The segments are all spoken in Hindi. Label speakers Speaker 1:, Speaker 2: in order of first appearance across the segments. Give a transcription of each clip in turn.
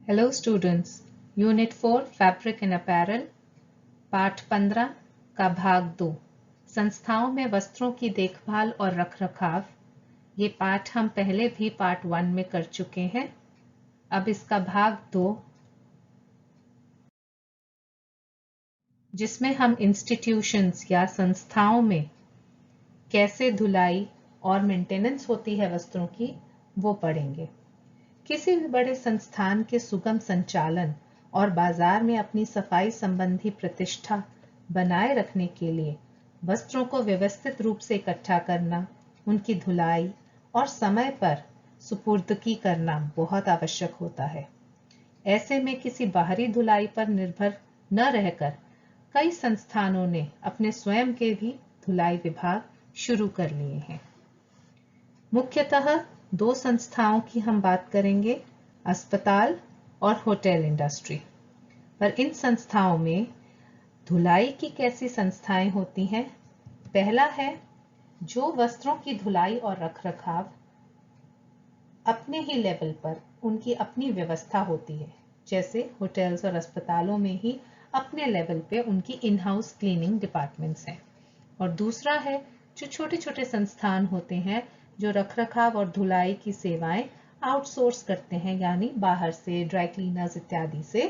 Speaker 1: Hello students, Unit 4 Fabric and Apparel, पाठ 15 का भाग 2 संस्थाओं में वस्त्रों की देखभाल और रखरखाव। ये पाठ हम पहले भी पार्ट 1 में कर चुके हैं। अब इसका भाग 2 जिसमें हम इंस्टीट्यूशंस या संस्थाओं में कैसे धुलाई और मेंटेनेंस होती है वस्त्रों की, वो पढ़ेंगे। किसी भी बड़े संस्थान के सुगम संचालन और बाजार में अपनी सफाई संबंधी प्रतिष्ठा बनाए रखने के लिए वस्त्रों को व्यवस्थित रूप से इकट्ठा करना, उनकी धुलाई और समय पर सुपुर्दगी करना बहुत आवश्यक होता है। ऐसे में किसी बाहरी धुलाई पर निर्भर न रहकर कई संस्थानों ने अपने स्वयं के भी धुलाई विभाग शुरू कर लिए हैं। मुख्यतः 2 संस्थाओं की हम बात करेंगे, अस्पताल और होटल इंडस्ट्री। पर इन संस्थाओं में धुलाई की कैसी संस्थाएं होती हैं? पहला है जो वस्त्रों की धुलाई और रखरखाव अपने ही लेवल पर उनकी अपनी व्यवस्था होती है, जैसे होटल्स और अस्पतालों में ही अपने लेवल पे उनकी इन हाउस क्लीनिंग डिपार्टमेंट्स हैं। और दूसरा है जो छोटे छोटे संस्थान होते हैं जो रखरखाव और धुलाई की सेवाएं आउटसोर्स करते हैं, यानी बाहर से ड्राई क्लीनर्स इत्यादि से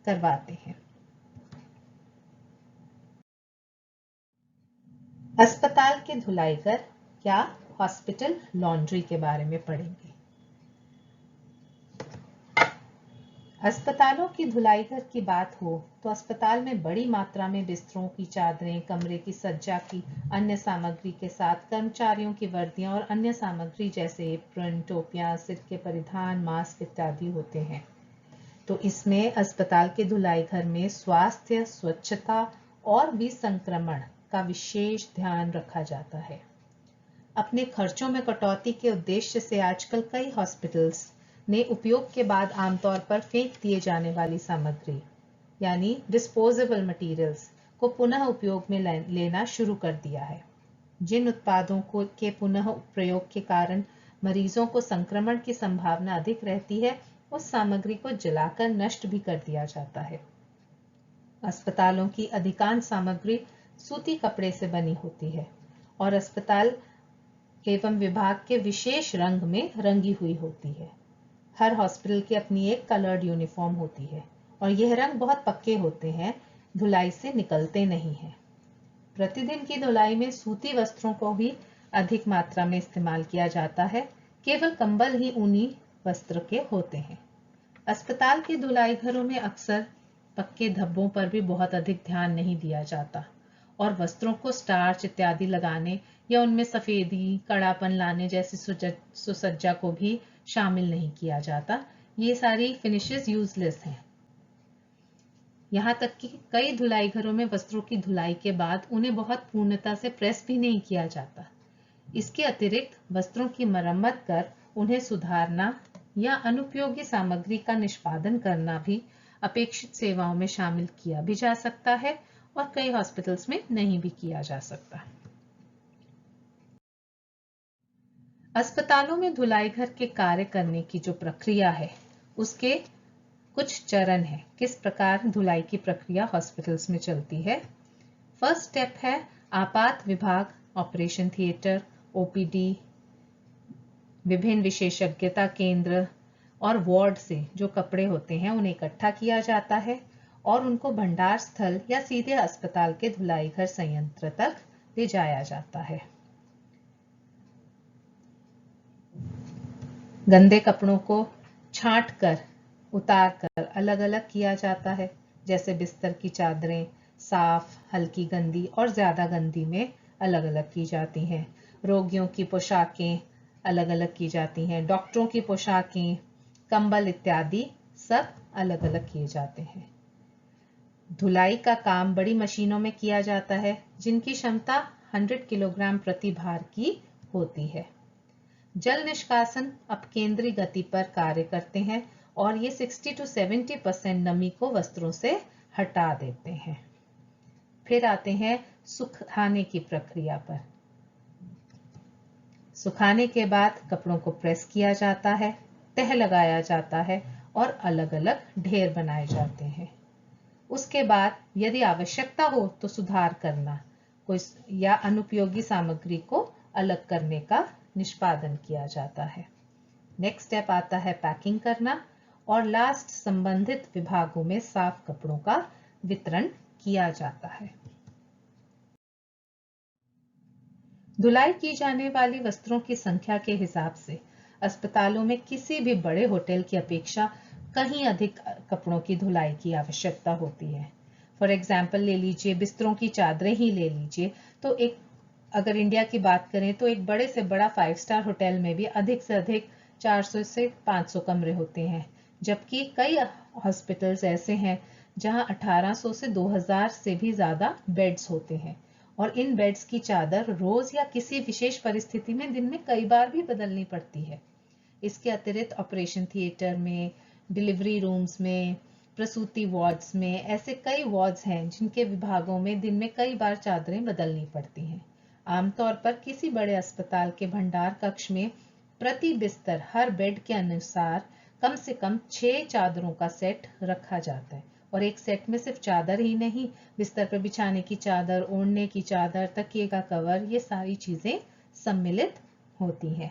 Speaker 1: करवाते हैं। अस्पताल के धुलाई घर या हॉस्पिटल लॉन्ड्री के बारे में पढ़ेंगे। अस्पतालों की धुलाई घर की बात हो तो अस्पताल में बड़ी मात्रा में बिस्तरों की चादरें, कमरे की सज्जा की अन्य सामग्री के साथ कर्मचारियों की वर्दियां और अन्य सामग्री जैसे एप्रन, टोपियां, सिर के परिधान, मास्क इत्यादि होते हैं। तो इसमें अस्पताल के धुलाई घर में स्वास्थ्य, स्वच्छता और विसंक्रमण का विशेष ध्यान रखा जाता है। अपने खर्चों में कटौती के उद्देश्य से आजकल कई हॉस्पिटल्स ने उपयोग के बाद आमतौर पर फेंक दिए जाने वाली सामग्री यानी डिस्पोजेबल मटेरियल्स को पुनः उपयोग में लेना शुरू कर दिया है। जिन उत्पादों के पुनः प्रयोग के कारण मरीजों को संक्रमण की संभावना अधिक रहती है, उस सामग्री को जलाकर नष्ट भी कर दिया जाता है। अस्पतालों की अधिकांश सामग्री सूती कपड़े से बनी होती है और अस्पताल एवं विभाग के विशेष रंग में रंगी हुई होती है। हर हॉस्पिटल की अपनी एक कलर्ड यूनिफॉर्म होती है और यह रंग बहुत पक्के होते हैं, धुलाई से निकलते नहीं हैं। प्रतिदिन की धुलाई में सूती वस्त्रों को ही अधिक मात्रा में इस्तेमाल किया जाता है, केवल कंबल ही ऊनी वस्त्र के होते हैं। अस्पताल के धुलाई घरों में अक्सर पक्के धब्बों पर भी बहुत अधिक ध्यान नहीं दिया जाता और वस्त्रों को स्टार्च इत्यादि लगाने या उनमें सफेदी, कड़ापन लाने जैसी सुसज्जा को भी शामिल नहीं किया जाता। ये सारी फिनिशेस यूजलेस हैं। यहाँ तक कि कई धुलाई घरों में वस्त्रों की धुलाई के बाद उन्हें बहुत पूर्णता से प्रेस भी नहीं किया जाता। इसके अतिरिक्त वस्त्रों की मरम्मत कर उन्हें सुधारना या अनुपयोगी सामग्री का निष्पादन करना भी अपेक्षित सेवाओं में शामिल किया भी जा सकता है और कई हॉस्पिटल्स में नहीं भी किया जा सकता। अस्पतालों में धुलाई घर के कार्य करने की जो प्रक्रिया है उसके कुछ चरण हैं। किस प्रकार धुलाई की प्रक्रिया हॉस्पिटल्स में चलती है? फर्स्ट स्टेप है आपात विभाग, ऑपरेशन थिएटर, ओपीडी, विभिन्न विशेषज्ञता केंद्र और वार्ड से जो कपड़े होते हैं उन्हें इकट्ठा किया जाता है और उनको भंडार स्थल या सीधे अस्पताल के धुलाई घर संयंत्र तक ले जाया जाता है। गंदे कपड़ों को छांट कर उतार कर अलग अलग किया जाता है, जैसे बिस्तर की चादरें साफ, हल्की गंदी और ज्यादा गंदी में अलग अलग की जाती हैं। रोगियों की पोशाकें अलग अलग की जाती हैं, डॉक्टरों की पोशाकें, कंबल इत्यादि सब अलग अलग किए जाते हैं। धुलाई का काम बड़ी मशीनों में किया जाता है जिनकी क्षमता 100 किलोग्राम प्रति भार की होती है। जल निष्कासन अपकेंद्री गति पर कार्य करते हैं और ये 60 to 70% नमी को वस्त्रों से हटा देते हैं। फिर आते हैं सुखाने की प्रक्रिया पर। सुखाने के बाद कपड़ों को प्रेस किया जाता है, तह लगाया जाता है और अलग अलग ढेर बनाए जाते हैं। उसके बाद यदि आवश्यकता हो तो सुधार करना कोई या अनुपयोगी सामग्री को अलग करने का निष्पादन किया जाता है। नेक्स्ट स्टेप आता है पैकिंग करना और लास्ट संबंधित विभागों में साफ कपड़ों का वितरण किया जाता है। धुलाई की जाने वाली वस्त्रों की संख्या के हिसाब से अस्पतालों में किसी भी बड़े होटल की अपेक्षा कहीं अधिक कपड़ों की धुलाई की आवश्यकता होती है। फॉर एग्जाम्पल ले लीजिए, बिस्तरों की चादरें ही ले लीजिए, तो अगर इंडिया की बात करें तो एक बड़े से बड़ा 5 स्टार होटल में भी अधिक से अधिक 400 से 500 कमरे होते हैं, जबकि कई हॉस्पिटल्स ऐसे हैं जहां 1800 से 2000 से भी ज्यादा बेड्स होते हैं और इन बेड्स की चादर रोज या किसी विशेष परिस्थिति में दिन में कई बार भी बदलनी पड़ती है। इसके अतिरिक्त ऑपरेशन थिएटर में, डिलीवरी रूम्स में, प्रसूति वार्ड्स में ऐसे कई वार्ड्स हैं जिनके विभागों में दिन में कई बार चादरें बदलनी पड़ती हैं। आमतौर पर किसी बड़े अस्पताल के भंडार कक्ष में प्रति बिस्तर हर बेड के अनुसार कम से कम 6 चादरों का सेट रखा जाता है और एक सेट में सिर्फ चादर ही नहीं, बिस्तर पर बिछाने की चादर, ओढ़ने की चादर, तकिए का कवर, ये सारी चीजें सम्मिलित होती हैं।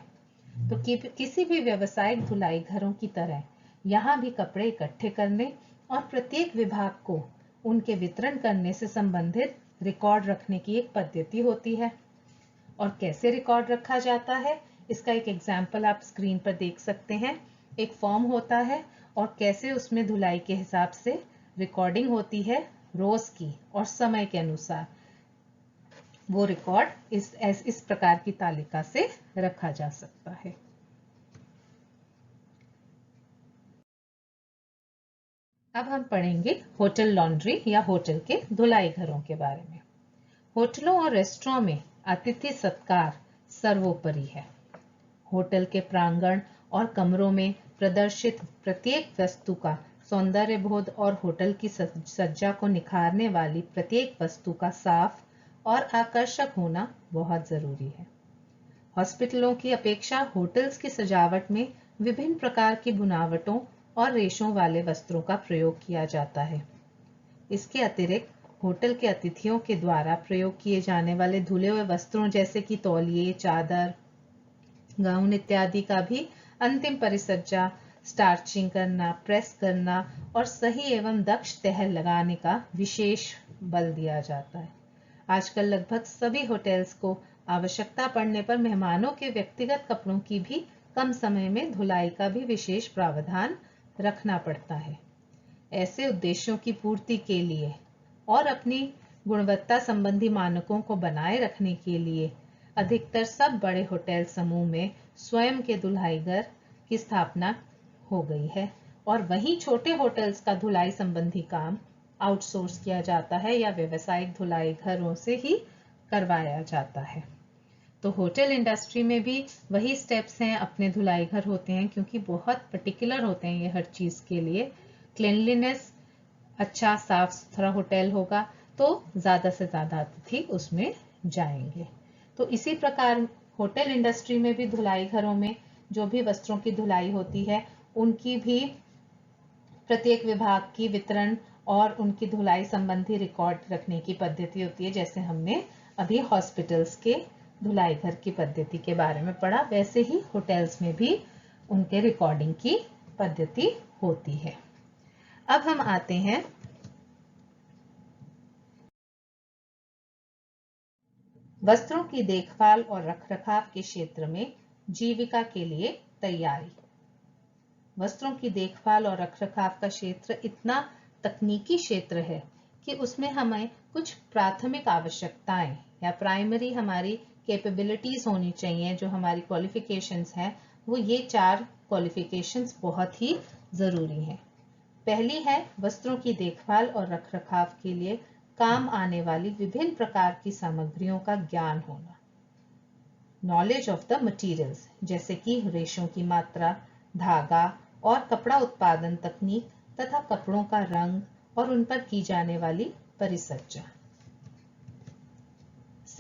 Speaker 1: तो किसी भी व्यावसायिक धुलाई घरों की तरह यहाँ भी कपड़े इकट्ठे करने और प्रत्येक विभाग को उनके वितरण करने से संबंधित रिकॉर्ड रखने की एक पद्धति होती है। और कैसे रिकॉर्ड रखा जाता है, इसका एक एग्जाम्पल आप स्क्रीन पर देख सकते हैं। एक फॉर्म होता है और कैसे उसमें धुलाई के हिसाब से रिकॉर्डिंग होती है रोज की और समय के अनुसार। वो रिकॉर्ड इस प्रकार की तालिका से रखा जा सकता है। अब हम पढ़ेंगे होटल लॉन्ड्री या होटल के धुलाई घरों के बारे में। होटलों और रेस्टोरेंट में अतिथि सत्कार सर्वोपरि है। होटल के प्रांगण और कमरों में प्रदर्शित प्रत्येक वस्तु का सौंदर्य बोध और होटल की सज्जा को निखारने वाली प्रत्येक वस्तु का साफ और आकर्षक होना बहुत जरूरी है। हॉस्पिटलों की अपेक्षा होटल्स की सजावट में विभिन्न प्रकार की बुनावटों और रेशों वाले वस्त्रों का प्रयोग किया जाता है। इसके अतिरिक्त होटल के अतिथियों के द्वारा प्रयोग किए जाने वाले धुले हुए वस्त्रों जैसे कि तौलिए, चादर, गाउन इत्यादि का भी अंतिम परिसज्जा, स्टार्चिंग करना, प्रेस करना और सही एवं दक्ष तह लगाने का विशेष बल दिया जाता है। आजकल लगभग सभी होटल्स को आवश्यकता पड़ने पर मेहमानों के व्यक्तिगत कपड़ों की भी कम समय में धुलाई का भी विशेष प्रावधान रखना पड़ता है। ऐसे उद्देश्यों की पूर्ति के लिए और अपनी गुणवत्ता संबंधी मानकों को बनाए रखने के लिए अधिकतर सब बड़े होटल समूह में स्वयं के धुलाई घर की स्थापना हो गई है और वहीं छोटे होटल्स का धुलाई संबंधी काम आउटसोर्स किया जाता है या व्यावसायिक धुलाई घरों से ही करवाया जाता है। तो होटल इंडस्ट्री में भी वही स्टेप्स हैं, अपने धुलाई घर होते हैं क्योंकि बहुत पर्टिकुलर होते हैं ये हर चीज के लिए। क्लीनलीनेस, अच्छा साफ सुथरा होटल होगा तो ज्यादा से ज्यादा अतिथि उसमें जाएंगे। तो इसी प्रकार होटल इंडस्ट्री में भी धुलाई घरों में जो भी वस्त्रों की धुलाई होती है उनकी भी प्रत्येक विभाग की वितरण और उनकी धुलाई संबंधी रिकॉर्ड रखने की पद्धति होती है। जैसे हमने अभी हॉस्पिटल्स के धुलाई घर की पद्धति के बारे में पढ़ा, वैसे ही होटल्स में भी उनके रिकॉर्डिंग की पद्धति होती है। अब हम आते हैं वस्त्रों की देखभाल और रखरखाव के क्षेत्र में जीविका के लिए तैयारी। वस्त्रों की देखभाल और रखरखाव का क्षेत्र इतना तकनीकी क्षेत्र है कि उसमें हमें कुछ प्राथमिक आवश्यकताएं या प्राइमरी हमारी कैपेबिलिटीज होनी चाहिए, जो हमारी क्वालिफिकेशंस हैं, वो ये 4 क्वालिफिकेशंस बहुत ही जरूरी हैं। पहली है वस्त्रों की देखभाल और रखरखाव के लिए काम आने वाली विभिन्न प्रकार की सामग्रियों का ज्ञान होना। नॉलेज ऑफ द मटेरियल्स, जैसे कि रेशों की मात्रा, धागा और कपड़ा उत्पादन तकनीक तथा कपड़ों का रंग और उन पर की जाने वाली परिसज्जा।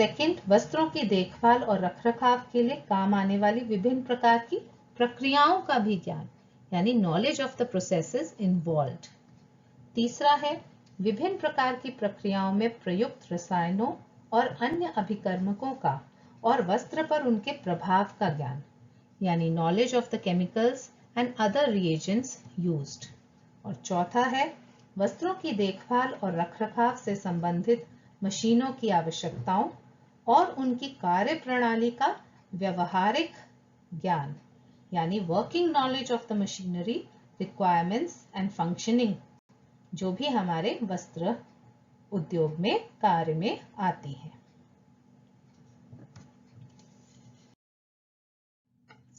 Speaker 1: सेकंड, वस्त्रों की देखभाल और रखरखाव के लिए काम आने वाली विभिन्न प्रकार की प्रक्रियाओं का भी ज्ञान, यानी knowledge of the processes involved. तीसरा है विभिन्न प्रकार की प्रक्रियाओं में प्रयुक्त रसायनों और अन्य अभिकर्मकों का और वस्त्र पर उनके प्रभाव का ज्ञान, यानी knowledge of the chemicals and other reagents used. और चौथा है वस्त्रों की देखभाल और रखरखाव से संबंधित मशीनों की आवश्यकताओं और उनकी कार्य प्रणाली का व्यवहारिक ज्ञान, यानी working knowledge of the machinery, requirements and functioning, जो भी हमारे वस्त्र उद्योग में कार्य में आती है।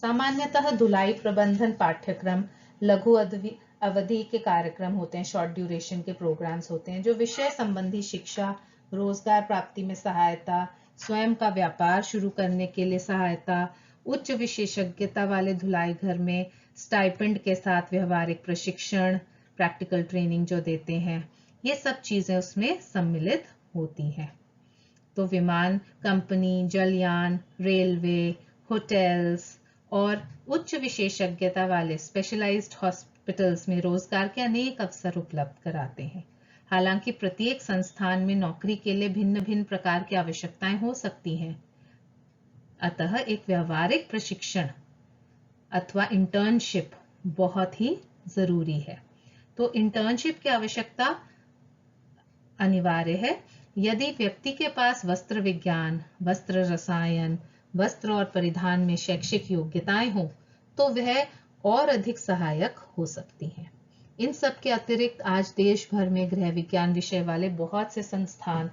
Speaker 1: सामान्यतः धुलाई प्रबंधन पाठ्यक्रम लघु अवधि के कार्यक्रम होते हैं, शॉर्ट ड्यूरेशन के प्रोग्राम्स होते हैं, जो विषय संबंधी शिक्षा, रोजगार प्राप्ति में सहायता, स्वयं का व्यापार शुरू करने के लिए सहायता, उच्च विशेषज्ञता वाले धुलाई घर में स्टाइपेंड के साथ व्यवहारिक प्रशिक्षण, प्रैक्टिकल ट्रेनिंग जो देते हैं, ये सब चीजें उसमें सम्मिलित होती हैं। तो विमान कंपनी, जलयान, रेलवे, होटल्स और उच्च विशेषज्ञता वाले स्पेशलाइज्ड हॉस्पिटल्स में रोजगार के अनेक अवसर उपलब्ध कराते हैं। हालांकि प्रत्येक संस्थान में नौकरी के लिए भिन्न भिन्न प्रकार की आवश्यकताएं हो सकती हैं, अतः एक व्यवहारिक प्रशिक्षण अथवा इंटर्नशिप बहुत ही जरूरी है। तो इंटर्नशिप की आवश्यकता अनिवार्य है यदि व्यक्ति के पास वस्त्र विज्ञान, वस्त्र रसायन, वस्त्र और परिधान में शैक्षिक योग्यताएं हो तो वह और अधिक सहायक हो सकती हैं। इन सब के अतिरिक्त आज देश भर में गृह विज्ञान विषय वाले बहुत से संस्थान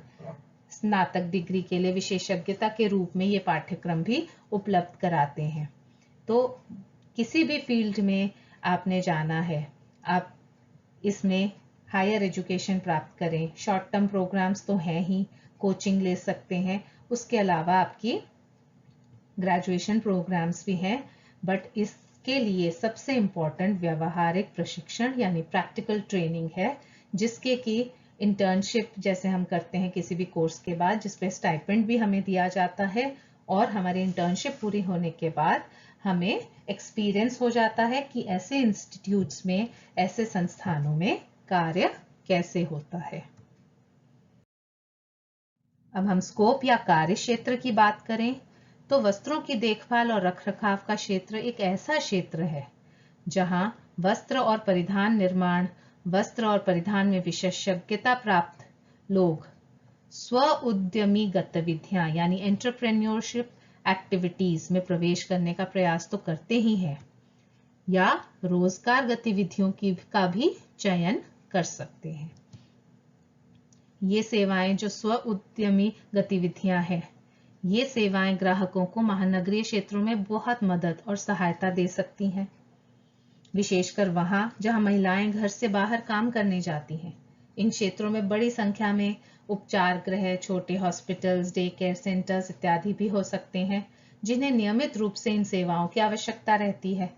Speaker 1: स्नातक डिग्री के लिए विशेषज्ञता के रूप में ये पाठ्यक्रम भी उपलब्ध कराते हैं। तो किसी भी फील्ड में आपने जाना है, आप इसमें हायर एजुकेशन प्राप्त करें, शॉर्ट टर्म प्रोग्राम्स तो हैं ही, कोचिंग ले सकते हैं, उसके अलावा आपकी ग्रेजुएशन प्रोग्राम्स भी हैं, बट इसके लिए सबसे इम्पोर्टेंट व्यवहारिक प्रशिक्षण यानी प्रैक्टिकल ट्रेनिंग है, जिसके की इंटर्नशिप जैसे हम करते हैं किसी भी कोर्स के बाद, जिसपे स्टाइपेंड भी हमें दिया जाता है, और हमारी इंटर्नशिप पूरी होने के बाद हमें एक्सपीरियंस हो जाता है कि ऐसे इंस्टीट्यूट्स में, ऐसे संस्थानों में कार्य कैसे होता है। अब हम स्कोप या कार्य क्षेत्र की बात करें तो वस्त्रों की देखभाल और रखरखाव का क्षेत्र एक ऐसा क्षेत्र है जहां वस्त्र और परिधान निर्माण, वस्त्र और परिधान में विशेषज्ञता प्राप्त लोग स्व उद्यमी गतिविधियां यानी एंटरप्रेन्योरशिप एक्टिविटीज में प्रवेश करने का प्रयास तो करते ही हैं, या रोजगार गतिविधियों का भी चयन कर सकते हैं। ये सेवाएं जो स्व उद्यमी गतिविधियां हैं, ये सेवाएं ग्राहकों को महानगरीय क्षेत्रों में बहुत मदद और सहायता दे सकती हैं, विशेषकर वहां जहां महिलाएं घर से बाहर काम करने जाती हैं। इन क्षेत्रों में बड़ी संख्या में उपचार गृह, छोटे हॉस्पिटल्स, डे केयर सेंटर्स इत्यादि भी हो सकते हैं, जिन्हें नियमित रूप से इन सेवाओं की आवश्यकता रहती है।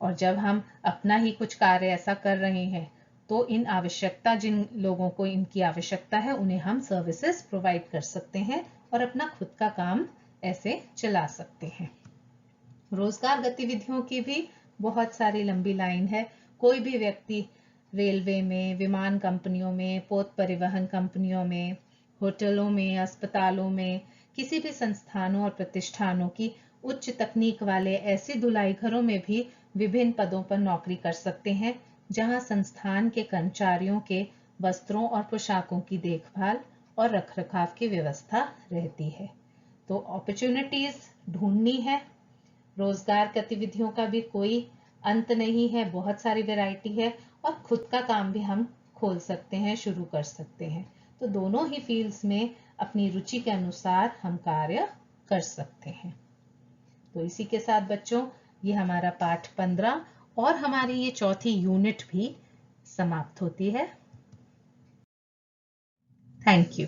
Speaker 1: और जब हम अपना ही कुछ कार्य ऐसा कर रहे हैं तो इन आवश्यकता, जिन लोगों को इनकी आवश्यकता है, उन्हें हम सर्विसेज प्रोवाइड कर सकते हैं और अपना खुद का काम ऐसे चला सकते हैं। रोजगार गतिविधियों की भी बहुत सारी लंबी लाइन है। कोई भी व्यक्ति रेलवे में, विमान कंपनियों में, पोत परिवहन कंपनियों में, होटलों में, अस्पतालों में, किसी भी संस्थानों और प्रतिष्ठानों की उच्च तकनीक वाले ऐसे धुलाई घरों में भी विभिन्न पदों पर नौकरी कर सकते हैं, जहां संस्थान के कर्मचारियों के वस्त्रों और पोशाकों की देखभाल और रखरखाव की व्यवस्था रहती है। तो अपॉर्चुनिटीज ढूंढनी है, रोजगार गतिविधियों का भी कोई अंत नहीं है, बहुत सारी वैरायटी है, और खुद का काम भी हम खोल सकते हैं, शुरू कर सकते हैं। तो दोनों ही फील्ड्स में अपनी रुचि के अनुसार हम कार्य कर सकते हैं। तो इसी के साथ बच्चों, ये हमारा पाठ 15 और हमारी ये चौथी यूनिट भी समाप्त होती है। Thank you.